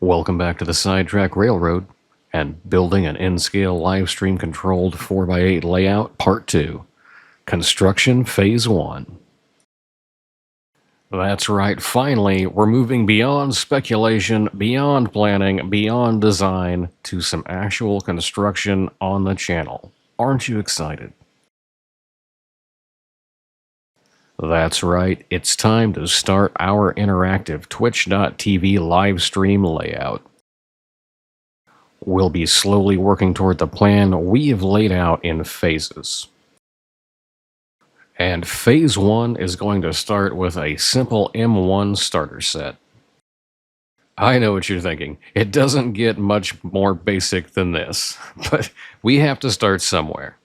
Welcome back to the Sidetrack Railroad and building an N-scale Livestream controlled 4x8 layout Part 2. Construction Phase 1. That's right, finally, we're moving beyond speculation, beyond planning, beyond design, to some actual construction on the channel. Aren't you excited? That's right, it's time to start our interactive Twitch.tv live stream layout. We'll be slowly working toward the plan we've laid out in phases. And phase 1 is going to start with a simple M1 starter set. I know what you're thinking. It doesn't get much more basic than this, but we have to start somewhere.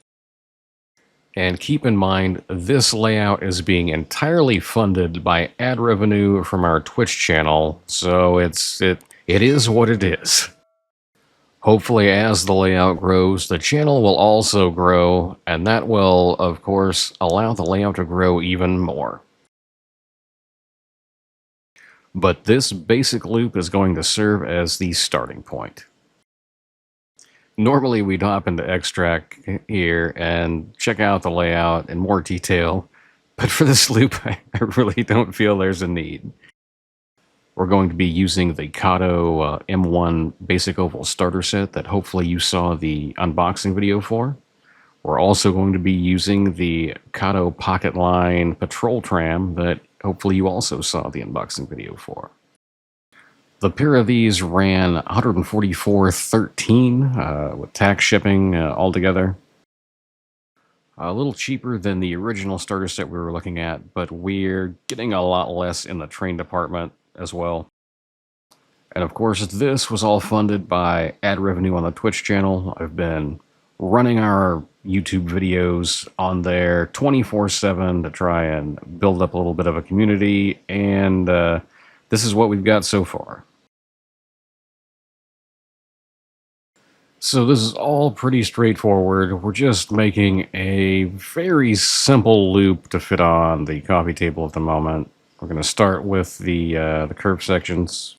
And keep in mind, this layout is being entirely funded by ad revenue from our Twitch channel, so it is what it is. Hopefully, as the layout grows, the channel will also grow, and that will, of course, allow the layout to grow even more. But this basic loop is going to serve as the starting point. Normally, we'd hop into Extract here and check out the layout in more detail, but for this loop, I really don't feel there's a need. We're going to be using the Kato M1 Basic Oval Starter Set that hopefully you saw the unboxing video for. We're also going to be using the Kato Pocket Line Patrol Tram that hopefully you also saw the unboxing video for. The pair of these ran $144.13 with tax shipping altogether. A little cheaper than the original starter set we were looking at, but we're getting a lot less in the train department as well. And of course, this was all funded by ad revenue on the Twitch channel. I've been running our YouTube videos on there 24/7 to try and build up a little bit of a community, and this is what we've got so far. So this is all pretty straightforward. We're just making a very simple loop to fit on the coffee table at the moment. We're going to start with the curve sections.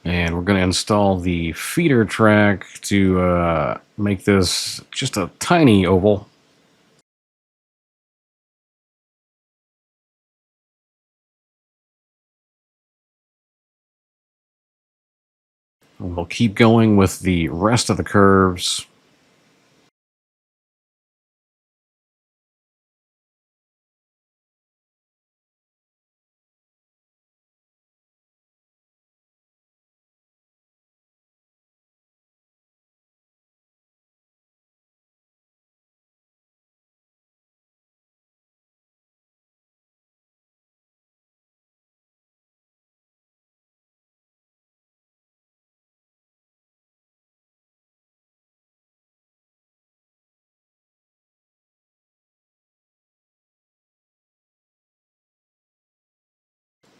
And we're going to install the feeder track to make this just a tiny oval. We'll keep going with the rest of the curves.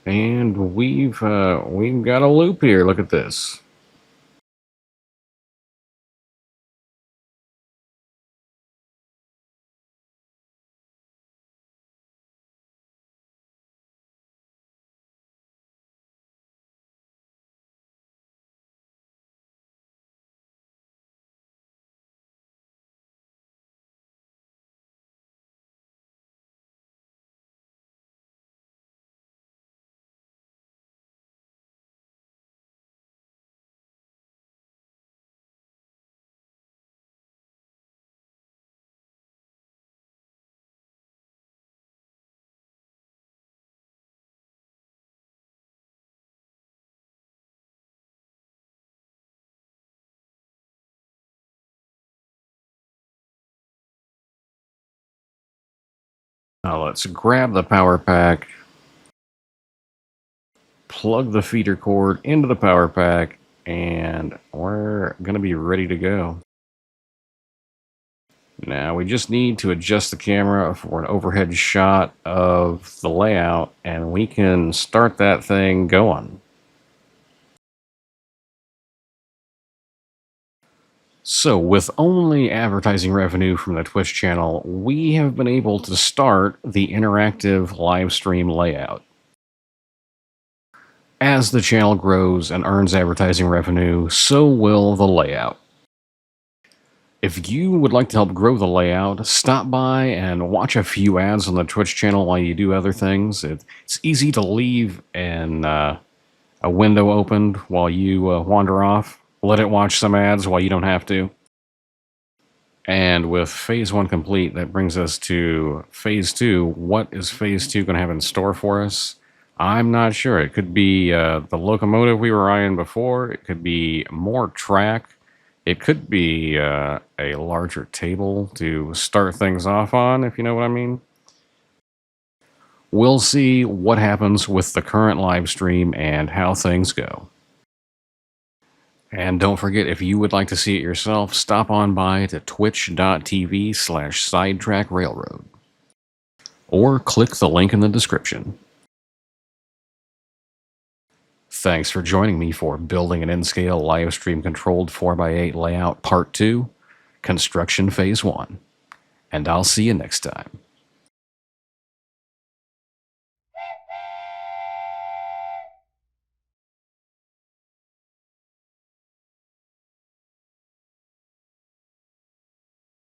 And we've got a loop here. Look at this. Now let's grab the power pack, plug the feeder cord into the power pack, and we're going to be ready to go. Now we just need to adjust the camera for an overhead shot of the layout, and we can start that thing going. So, with only advertising revenue from the Twitch channel, we have been able to start the interactive live stream layout. As the channel grows and earns advertising revenue, so will the layout. If you would like to help grow the layout, stop by and watch a few ads on the Twitch channel while you do other things. It's easy to leave a window opened while you wander off. Let it watch some ads while you don't have to. And with phase 1 complete, that brings us to phase 2. What is phase 2 going to have in store for us? I'm not sure. It could be the locomotive we were eyeing before. It could be more track. It could be a larger table to start things off on, if you know what I mean. We'll see what happens with the current live stream and how things go. And don't forget, if you would like to see it yourself, stop on by to twitch.tv/Sidetrack Railroad. Or click the link in the description. Thanks for joining me for Building an N-Scale Live Stream Controlled 4x8 Layout Part 2, Construction Phase 1. And I'll see you next time.